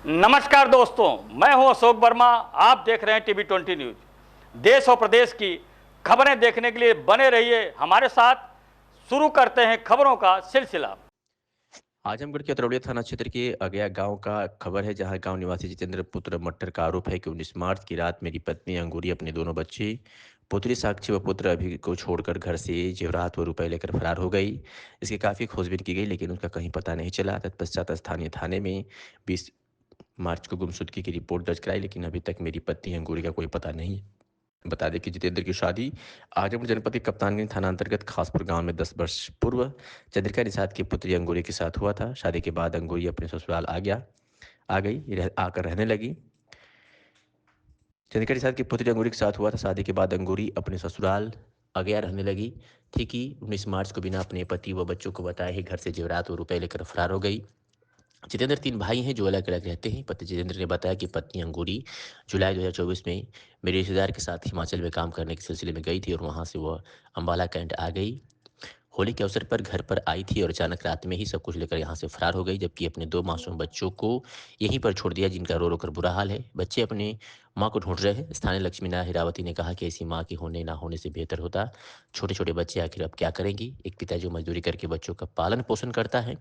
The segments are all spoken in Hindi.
नमस्कार दोस्तों, मैं हूं अशोक वर्मा। आप देख रहे हैं टीवी 20 न्यूज। देश और प्रदेश की खबरें देखने के लिए बने रहिए हमारे साथ। शुरू करते हैं खबरों का सिलसिला। आजमगढ़ के अतरौलिया थाना क्षेत्र के अगया गांव का खबर है, जहां गांव निवासी जितेंद्र पुत्र मट्टर का आरोप है कि 19 मार्च की रात मेरी पत्नी अंगूरी अपने दोनों बच्चे पुत्री साक्षी व पुत्र अभि को छोड़कर घर से जेवरात व रुपए लेकर फरार हो गई। इसकी काफ़ी खोजबीन की गई, लेकिन उसका कहीं पता नहीं चला। तत्पश्चात स्थानीय थाने में 20 मार्च को गुमशुदगी की रिपोर्ट दर्ज कराई, लेकिन अभी तक मेरी पत्नी अंगूरी का कोई पता नहीं। बता दें कि जितेंद्र की शादी आजमगढ़ जनपद के कप्तानगंज थाना अंतर्गत खासपुर गांव में 10 वर्ष पूर्व चंद्रिका निषाद की पुत्री अंगूरी के साथ हुआ था। शादी के बाद अंगूरी अपने ससुराल आकर रहने लगी। चंद्रिका निषाद की पुत्री अंगूरी के साथ हुआ था। शादी के बाद अंगूरी अपने ससुराल आ गया रहने लगी थी कि 19 मार्च को बिना अपने पति व बच्चों को बताए ही घर से जेवरात और रुपए लेकर फरार हो गई। जितेंद्र 3 भाई हैं जो अलग-अलग रहते हैं। पति जितेंद्र ने बताया कि पत्नी अंगूरी जुलाई 2024 में मेरे रिश्तेदार के साथ हिमाचल में काम करने के सिलसिले में गई थी और वहाँ से वह अंबाला कैंट आ गई। होली के अवसर पर घर पर आई थी और अचानक रात में ही सब कुछ लेकर यहाँ से फरार हो गई, जबकि अपने 2 मासूम बच्चों को यहीं पर छोड़ दिया, जिनका रो-रो कर बुरा हाल है। बच्चे अपनी माँ को ढूँढ रहे हैं। स्थानीय लक्ष्मीना हिरावती ने कहा कि ऐसी माँ के होने ना होने से बेहतर होता। छोटे-छोटे बच्चे आखिर अब क्या करेंगी? एक पिता जो मज़दूरी करके बच्चों का पालन-पोषण करता है,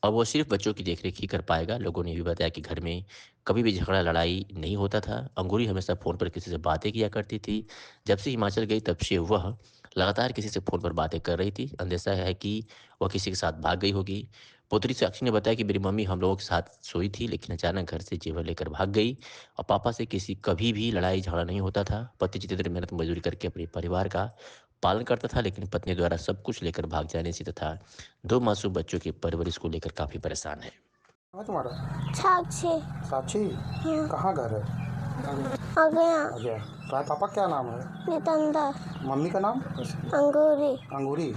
अब वो सिर्फ बच्चों की देखरेख ही कर पाएगा। लोगों ने भी बताया कि घर में कभी भी झगड़ा लड़ाई नहीं होता था। अंगूरी हमेशा फ़ोन पर किसी से बातें किया करती थी। जब से हिमाचल गई तब से वह लगातार किसी से फ़ोन पर बातें कर रही थी। अंदेशा है कि वह किसी के साथ भाग गई होगी। पुत्री साक्षी ने बताया कि मेरी मम्मी हम लोगों के साथ सोई थी, लेकिन अचानक घर से जेवर लेकर भाग गई और पापा से किसी कभी भी लड़ाई झगड़ा नहीं होता था। पति जितेंद्र मेहनत मजदूरी करके अपने परिवार का पालन करता था, लेकिन पत्नी द्वारा सब कुछ लेकर भाग जाने से तथा 2 मासूम बच्चों की परवरिश को लेकर काफ़ी परेशान है। है तुम्हारा? साक्षी। साक्षी? हाँ। कहाँ घर है? आ गया। आ गया। तुम्हारे पापा क्या नाम है? जितेंद्र। मम्मी का नाम? अंगूरी। अंगूरी।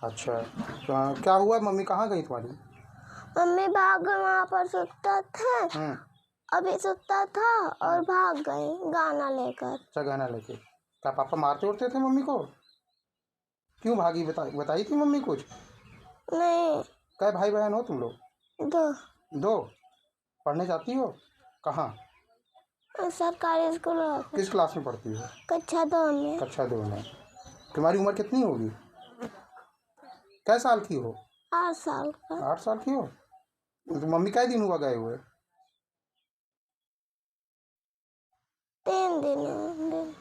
अच्छा। क्या हुआ? मम्मी कहाँ गई तुम्हारी? मम्मी भाग गई, वहाँ पर सुता था। अभी सुता था और भाग गई गाना लेकर। अच्छा, गाना लेके। क्या पापा मारते उड़ते थे मम्मी को? क्यों भागी? बताई थी मम्मी कुछ? नहीं। कै भाई बहन हो तुम लोग? 2। 2। पढ़ने जाती हो? कहाँ? सरकारी स्कूल। किस क्लास में पढ़ती हो? कक्षा 2 में। कक्षा 2 में। तुम्हारी उम्र कितनी होगी? कै साल की हो? 8 साल का। 8 साल की हो? तो मम्मी कै दिन हुआ गए हुए? 3 दिन।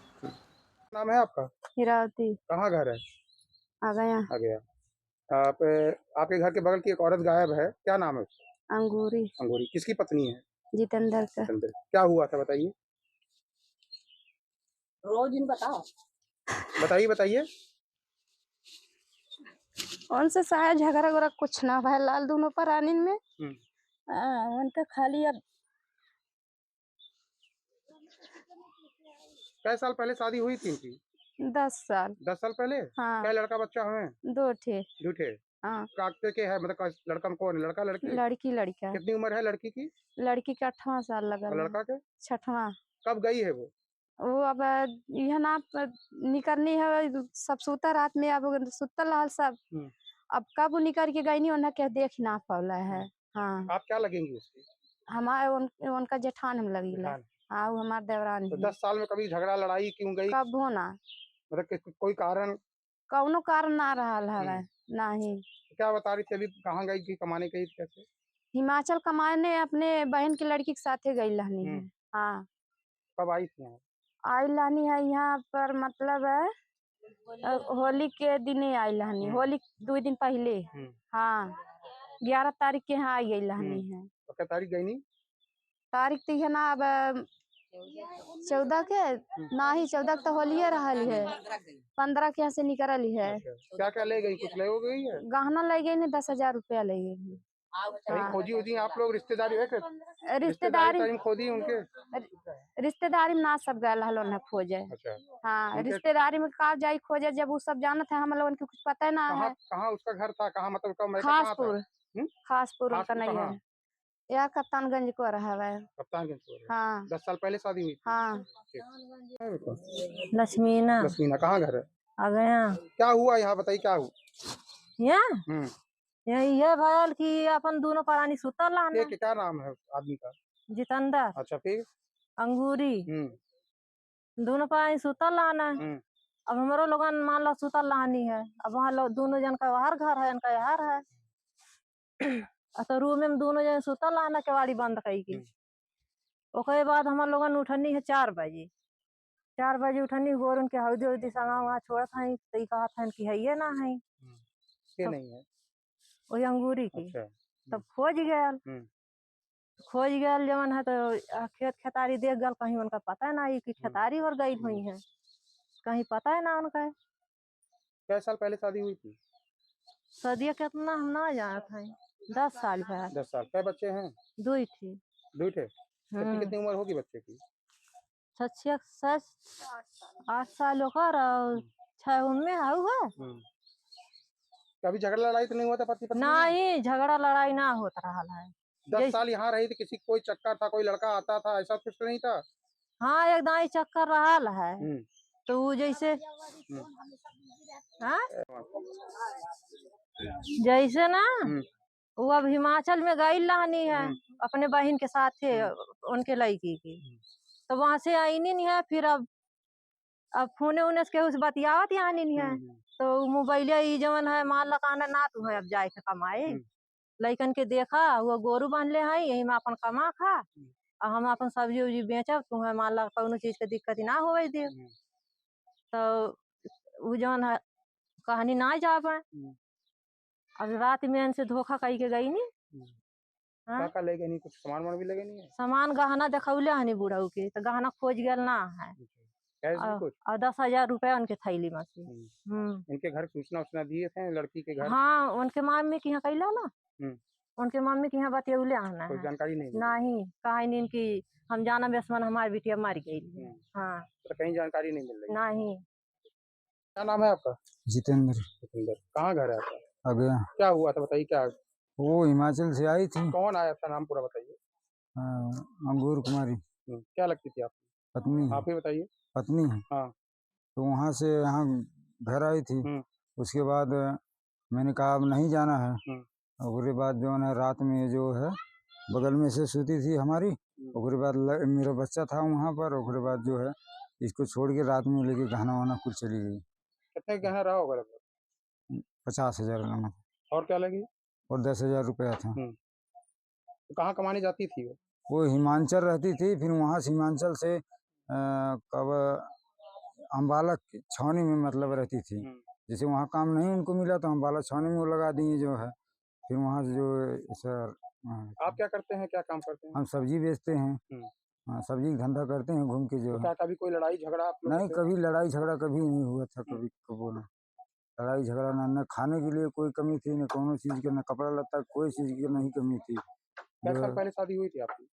नाम है आपका? हिरावती। कहाँ घर है? आ गया। आ गया। आप आपके घर के बगल की एक औरत गायब है, क्या नाम है उसका? अंगूरी। अंगूरी। किसकी पत्नी है? जितेंद्र का। जितेंद्र। क्या हुआ था बताइए? रोज इन बताओ। बताइए बताइए। उनसे शायद झगड़ा वगड़ा कुछ ना भाई लाल दोनों प्राणी में। उनका खाली अब कै साल पहले शादी हुई थी इनकी? 10 साल। 10 साल पहले? हाँ। क्या लड़का बच्चा हुए? 2 ठे। 2 ठे। हाँ। काकते के है, मतलब लड़का में कौन है? लड़का लड़की? लड़की लड़का। कितनी उम्र है लड़की की? लड़की का 8वां साल लगा और है। लड़का के? 6वां। कब गई है वो? वो अब यह ना निकलनी है सब सुता रात में, अब सुतल रहल सब। अब कब वो निकल के गई नहीं उन्हें क्या देख ना पाला है। हाँ। आप क्या लगेंगी उसकी? हमारे उनका जेठान हम लगीला। जेठान। हाँ, वो हमारे देवरान तो ही। 10 साल में कभी झगड़ा लड़ाई क्यों गई? कब हो ना मतलब कोई कारण? कौनो कारण ना रहल है। नहीं। क्या बता रही थी अभी? कहाँ गई थी? कमाने गई थी? कैसे? हिमाचल कमाने अपने बहन की लड़की के साथे गई रहनी है। हाँ। कब आई थी यहाँ? आई लानी है यहाँ पर, मतलब है होली के दिन ही आई लहनी। होली 2 दिन पहले। हाँ। 11 तारीख के यहाँ आई गई लहनी है। तो क्या तारीख गई नहीं? तारीख तो है ना अब 14 के ना ही 14 तो होली रहल है। 15 के यहाँ से निकल है। क्या क्या ले गई? कुछ ले हो गई है? गहना ले गई ने 10,000 रुपया ले गई। कहीं खोजी होजी आप लोग? रिश्तेदारी है क्या? रिश्तेदारी खोदी उनके? रिश्तेदारी में ना सब गए हलो ना खोजे। अच्छा। हाँ, रिश्तेदारी में का जाई खोजे जब वो सब जानत है, हम लोगन के कुछ पता ना है। कहाँ उसका घर था? कहाँ मतलब कब खासपुर। खासपुर उनका नहीं कहाँ? है। यह कप्तानगंज को रहा है। कप्तानगंज से? हाँ। 10 साल पहले शादी हुई थी? हाँ। ठीक। लक्ष्मीना। लक्ष्मीना। कहाँ घर है? आ गया। क्या हुआ यहाँ बताइए? क्या हुआ? ये भयल की अपन दोनों प्राणी सुतल रहना। क्या नाम है उस आदमी का? जितेंद्र, अच्छा फिर? अंगूरी, दोनों पाई सुतल लाना। अब हमारो लोगन मान लो सुतल लानी है, अब वहाँ लोग दोनों जन का बाहर घर है, इनका यार है। तो रूम में दोनों जन सुतल लाना, केवाड़ी बंद कई की। ओके बाद हमारे लोगन उठनी है 4 बजे। 4 बजे उठनी गोर उनके हौदी हौदी संगा वहाँ छोड़त हैं, तो कहा था कि है ये ना है ये नहीं है वही अंगूरी की। अच्छा तब खोज गया जवन है, तो खेत खेतारी देख गल, कहीं उनका पता ना है कि खेतारी और गई हुई है, कहीं पता है ना उनका। कै साल पहले शादी हुई थी? सदिया कितना हम ना जानत हैं, 10 साल भर। 10 साल। कै बच्चे हैं? 2 थी। 2 थे। कितनी उम्र होगी बच्चे की? 8 साल होकर और 6 उनमें हुआ। कभी झगड़ा लड़ाई तो नहीं हुआ था पति पत्नी में? नहीं, झगड़ा लड़ाई ना होता रहा है। 10 साल यहाँ रही थी, किसी कोई चक्कर था, कोई लड़का आता था, ऐसा कुछ तो नहीं था? हाँ, एक दाई चक्कर रहा है। तो वो जैसे हाँ? जैसे ना वो अब हिमाचल में गई लानी है अपने बहन के साथ थे, उनके लड़की की। तो वहां से आई नहीं है, फिर अब फोने उने से उस बतियावत यहाँ नहीं है। तो मोबाइल जवन है मान लगाना ना तू है, अब जाए के कमाए लइकन के देखा वो गोरू बांध ले है, यही में अपन कमा खा और हम अपन सब्जी उब्जी बेचब, तुम्हें मान ला कौनो चीज के दिक्कत ना होवे दे। तो वो जवन है कहानी ना जा पाए। अब रात में इनसे धोखा कही के गई नी। क्या ले गए? नहीं कुछ सामान वामान भी लगे नहीं है? सामान गहना देखौले हनी बुढ़ऊ के, तो गहना खोज गया ना है। और 10,000 रुपया उनके थैली में से। इनके घर सूचना दिए थे लड़की के घर? हाँ, उनके मामी के यहाँ कैला ना, उनके मम्मी के यहाँ बतियौले आना कोई है। जानकारी नहीं? नहीं, कहा नहीं कि हम जाना बेसमन हमारी बिटिया मर गई। हाँ, तो कहीं जानकारी नहीं मिल रही? नहीं। क्या नाम है आपका? जितेंद्र। कहाँ घर है आपका? अगया। क्या हुआ था बताइए? क्या वो हिमाचल से आई थी। कौन आया था? नाम पूरा बताइए। अंगूर कुमारी। क्या लगती थी आपकी? पत्नी है। आप ही बताइए। पत्नी है। हाँ। तो वहाँ से यहाँ घर आई थी। उसके बाद मैंने कहा अब नहीं जाना है। उसके बाद जो है रात में जो है बगल में से सूती थी हमारी, उसके बाद मेरा बच्चा था वहाँ पर, उसके बाद जो है इसको छोड़ के रात में लेके गहना वहना कुछ चली गई। कितने गहना रहा होगा? 50,000 लगा। और क्या लगी? और 10,000 रुपया था। तो कहाँ कमाने जाती थी वो हिमाचल रहती थी, फिर वहाँ से हिमाचल से कब अम्बाला छावनी में मतलब रहती थी। जैसे वहाँ काम नहीं उनको मिला तो अम्बाला छावनी में वो लगा दिए जो है। फिर वहाँ से जो सर। आप क्या करते हैं? क्या काम करते हैं? हम सब्जी बेचते हैं। सब्जी का धंधा करते हैं घूम के जो तो क्या कभी कोई लड़ाई झगड़ा आप लोग? नहीं, कभी लड़ाई झगड़ा कभी नहीं हुआ था। कभी कबो ना लड़ाई झगड़ा, न खाने के लिए कोई कमी थी, न कोनो चीज के, न कपड़ा लत्ता कोई चीज की नहीं कमी थी। क्या साल पहले शादी हुई थी आपकी?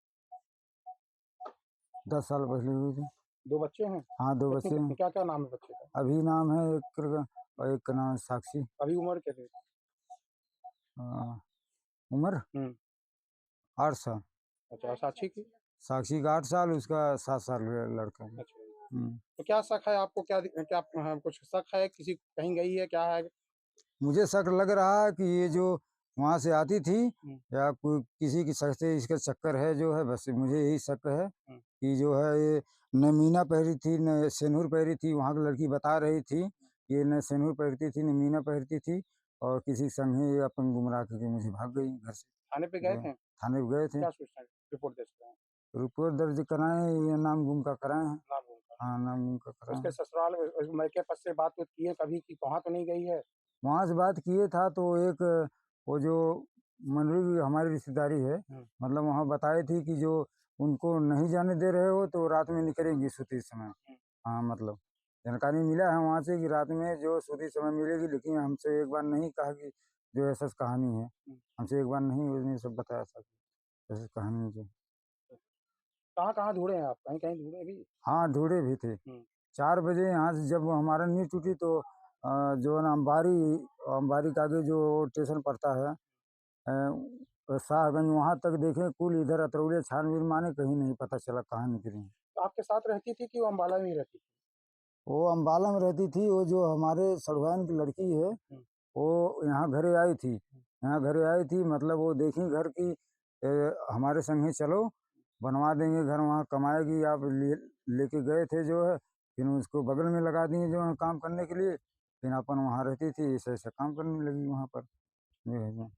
10 साल पहले हुई थी। 2 बच्चे हैं? हाँ, 2 बच्चे हैं। क्या क्या नाम है बच्चे का? अभी नाम है एक और एक का नाम है साक्षी। अभी उम्र क्या है? उम्र 8 साल। अच्छा, साक्षी की? साक्षी का 8 साल, उसका 7 साल लड़का है। अच्छा। तो क्या शक है आपको? क्या कुछ शक है? किसी कहीं गई है? क्या है? मुझे शक लग रहा है कि ये जो वहाँ से आती थी या कोई किसी की शक से इसका चक्कर है जो है, बस मुझे यही शक है कि जो है ये न मीना पहरी थी न सेनूर पहरी थी। वहाँ की लड़की बता रही थी ये न सेनूर पहनती थी न मीना पहनती थी, और किसी संग ही अपन गुमराह करके मुझे भाग गई घर से। थाने पे गए थे? थाने पे गए थे। क्या सूचना रिपोर्ट दे सकते हैं? रिपोर्ट दर्ज कराए, ये नाम गुम का कराए हैं। नाम गुम का? हाँ, नाम गुम का कराए। उसके ससुराल मायके पक्ष से बात की है कभी कि वहाँ तो नहीं गई है? वहाँ से बात किए था तो एक वो जो मंडली हमारी रिश्तेदारी है, मतलब वहाँ बताई थी कि जो उनको नहीं जाने दे रहे हो तो रात में निकलेंगी सूती समय। हाँ, मतलब जानकारी मिला है वहाँ से कि रात में जो सूती समय मिलेगी, लेकिन हमसे एक बार नहीं कहा कि जो ऐसा कहानी है, हमसे एक बार नहीं उसने सब बताया था ऐसी कहानी जो। कहाँ कहाँ ढूंढे हैं आप? कहीं कहीं ढूंढे भी? हाँ, ढूंढे भी थे। 4 बजे यहाँ से जब हमारा नींद टूटी तो जो है ना अम्बारी का आगे जो स्टेशन पड़ता है शाहगंज, वहाँ तक देखे कुल इधर अतरौलिया छानबीन माने कहीं नहीं पता चला कहाँ निकली। तो आपके साथ रहती थी कि वो अम्बाला में ही रहती थी? वो अम्बाला में रहती थी। वो जो हमारे सड़वाइन की लड़की है वो यहाँ घरे आई थी। यहाँ घरे आई थी मतलब वो देखी घर की हमारे संग ही चलो बनवा देंगे घर, वहाँ कमाएगी, आप लेके गए थे जो है, फिर उसको बगल में लगा दिए जो है काम करने के लिए, फिर अपन वहाँ रहती थी, ऐसे ऐसे काम करने लगी वहाँ पर जो है।